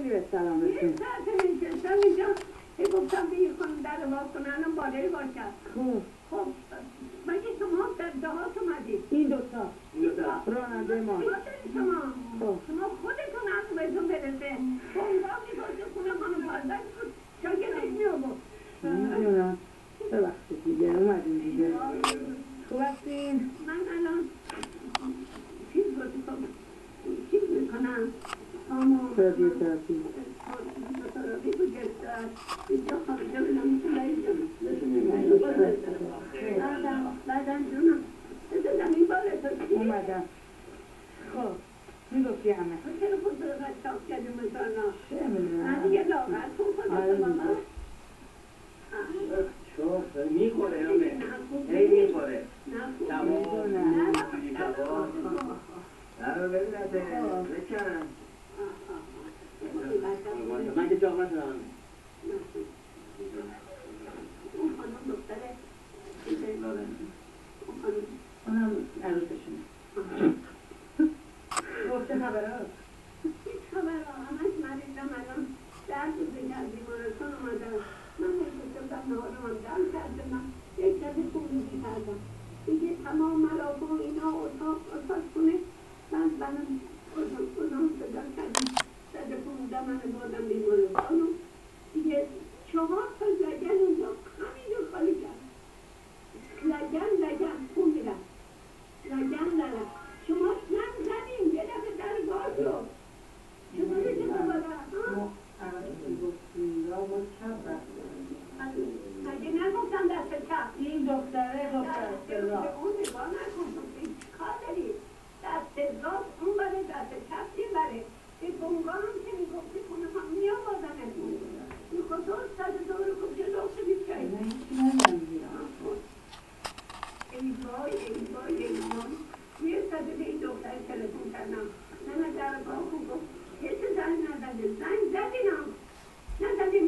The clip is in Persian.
خیلی به سلامتون. یه ساعت نشستم اینجا گفتم بیر کنم در باز کنم بالای باشد. خب مگه شما در دهات اومدید؟ این دوتا راننده ما. شما خودتون عقبتون برسه بونگامی باشه خونه خانم پازد شاگردش می آورد. نمیدونم ببخشید دیگه اومدیم دیگه. خوب هستین؟ من الان چیز میکنم رادیوتراپی بود گرفتن اینجا خارجه بودم بعدم جونم زمین بالا تو اومدم. خب میگفتی همه چرا خود رو چاپ کردیم مثلا چه میدونم من دیگه لاغر کن کنم بابا شوف میخوره همه هی میخوره تمام نه ببینم بچن من که جاغ نشدم اون خانم دختره اونم عروسشونه گفته خبره هیچ خبر همش مریضم الان 10 روزه که از بیمارستان اومدم من نشستم نهارم دم کردم یک دفعه خونریزی کردم دیگه تمام ملافه و اینا اتاق خونه منم اتاق صدا کردم زده فرمودم من بردم بیمارستان و دیگه 4 تا لگن اونجا همینجور خالی کرد لگن خون میرم لگن دارم شما زدیم یه دفعه در باز شد شما یه دفعه بادم مگه نگفتم دست چپ این دختره اون نگاه نکن کار داری دست راست اون بره دست چپ این بره به بونگا هم که میگفتی خونه هم میآوردن میخواد صد دور کن که داشته بیچایی ای وای یه صد به این دختر تلفن کردم نه در باه کن گفت یه چه زنگ نزده زنگ زدینم نزده